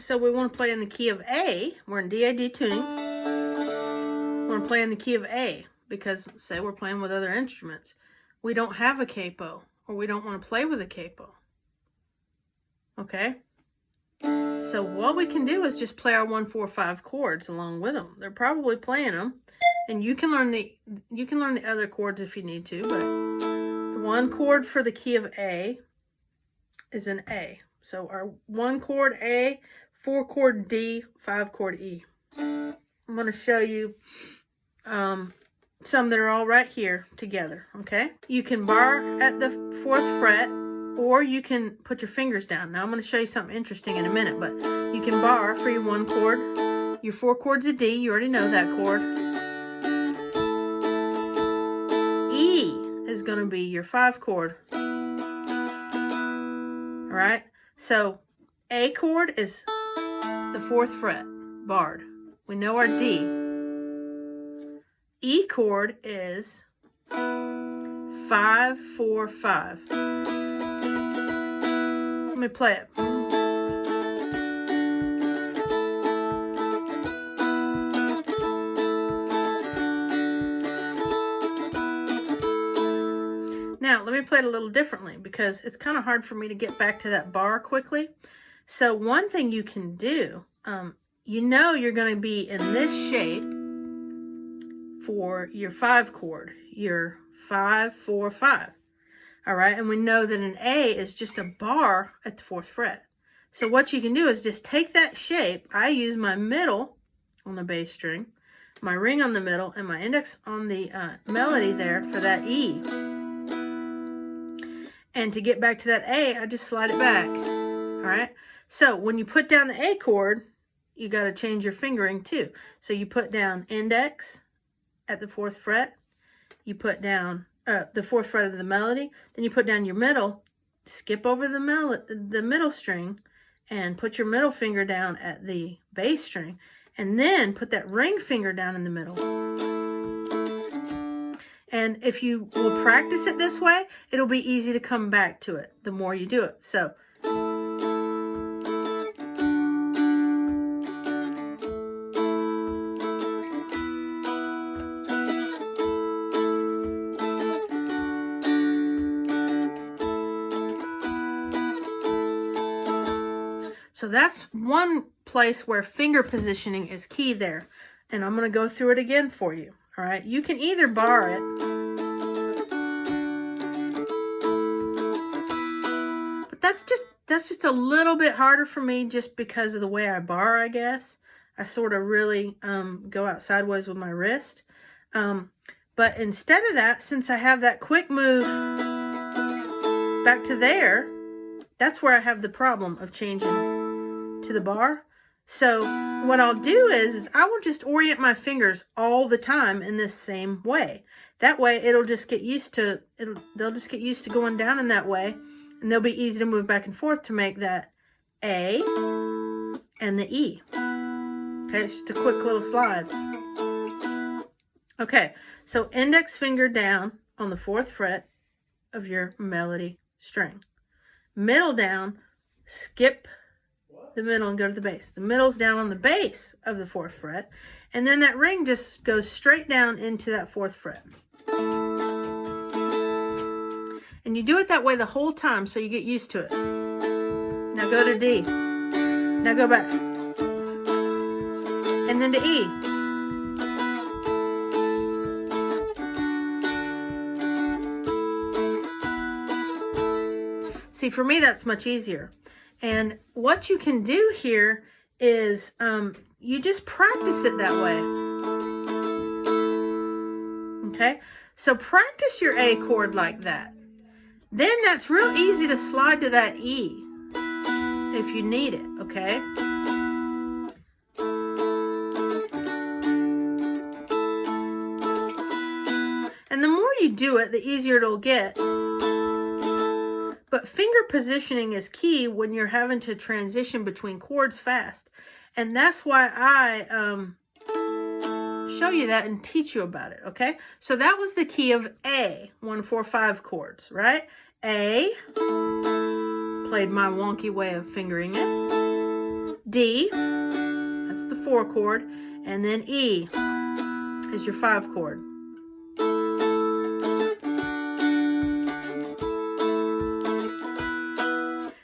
So we want to play in the key of A. We're in D-A-D tuning. We want to play in the key of A because, say, we're playing with other instruments. We don't have a capo, or we don't want to play with a capo. Okay? So what we can do is just play our 1, 4, 5 chords along with them. They're probably playing them, and you can learn the other chords if you need to. But the one chord for the key of A is an A. So our 1 chord A, 4 chord D, 5 chord E. I'm going to show you some that are all right here together. Okay, you can bar at the 4th fret. Or you can put your fingers down. Now I'm going to show you something interesting in a minute, but you can bar for your 1 chord. Your 4 chord's a D. You already know that chord. E is going to be your 5 chord. All right. So A chord is the 4th fret, barred. We know our D. E chord is 5, 4, 5. Let me play it. Now, let me play it a little differently because it's kind of hard for me to get back to that bar quickly. So one thing you can do, you know you're going to be in this shape for your 5 chord, your 5, 4, 5. All right, and we know that an A is just a bar at the 4th fret. So what you can do is just take that shape. I use my middle on the bass string, my ring on the middle, and my index on the melody there for that E. And to get back to that A, I just slide it back. All right, so when you put down the A chord, you got to change your fingering too. So you put down index at the 4th fret. You put down the 4th fret of the melody, then you put down your middle, skip over the middle string, and put your middle finger down at the bass string, and then put that ring finger down in the middle. And if you will practice it this way, it'll be easy to come back to it the more you do it. So So that's one place where finger positioning is key there. And I'm going to go through it again for you. All right. You can either bar it. But that's just a little bit harder for me just because of the way I bar, I guess. I sort of really go out sideways with my wrist. But instead of that, since I have that quick move back to there, that's where I have the problem of changing to the bar. So what I'll do is I will just orient my fingers all the time in this same way. That way they'll just get used to going down in that way, and they'll be easy to move back and forth to make that A and the E. Okay, it's just a quick little slide. Okay, so index finger down on the 4th fret of your melody string. Middle down, skip the middle and go to the bass. The middle's down on the bass of the 4th fret, and then that ring just goes straight down into that 4th fret. And you do it that way the whole time so you get used to it. Now go to D. Now go back. And then to E. See, for me, that's much easier. And what you can do here is you just practice it that way. Okay? So practice your A chord like that. Then that's real easy to slide to that E if you need it, okay? And the more you do it, the easier it'll get. But finger positioning is key when you're having to transition between chords fast. And that's why I show you that and teach you about it, okay? So that was the key of A, 1, 4, 5 chords, right? A, played my wonky way of fingering it. D, that's the 4 chord, and then E is your 5 chord.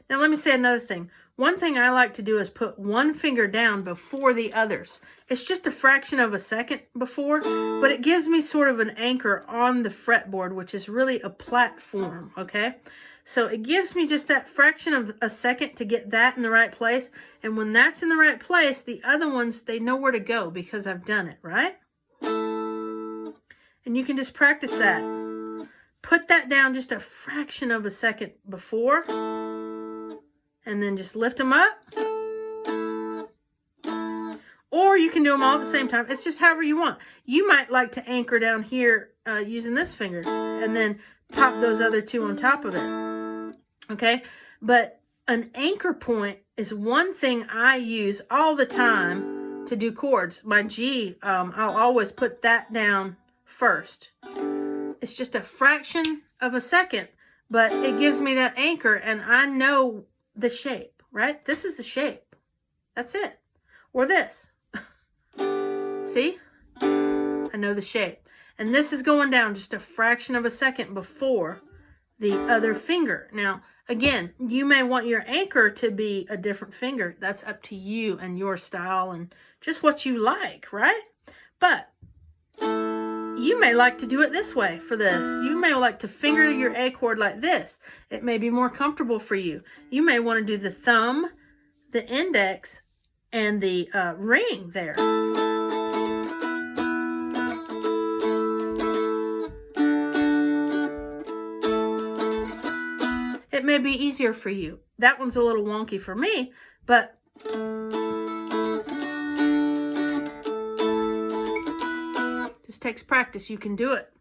Now let me say another thing. One thing I like to do is put one finger down before the others. It's just a fraction of a second before, but it gives me sort of an anchor on the fretboard, which is really a platform, okay? So it gives me just that fraction of a second to get that in the right place. And when that's in the right place, the other ones, they know where to go because I've done it, right? And you can just practice that. Put that down just a fraction of a second before, and then just lift them up. Or you can do them all at the same time. It's just however you want. You might like to anchor down here using this finger and then pop those other two on top of it. Okay? But an anchor point is one thing I use all the time to do chords. My G, I'll always put that down first. It's just a fraction of a second, but it gives me that anchor, and I know the shape, right? This is the shape. That's it. Or this. See? I know the shape. And this is going down just a fraction of a second before the other finger. Now, again, you may want your anchor to be a different finger. That's up to you and your style and just what you like, right? But you may like to do it this way for this. You may like to finger your A chord like this. It may be more comfortable for you. You may want to do the thumb, the index, and the ring there. It may be easier for you. That one's a little wonky for me, but just takes practice. You can do it.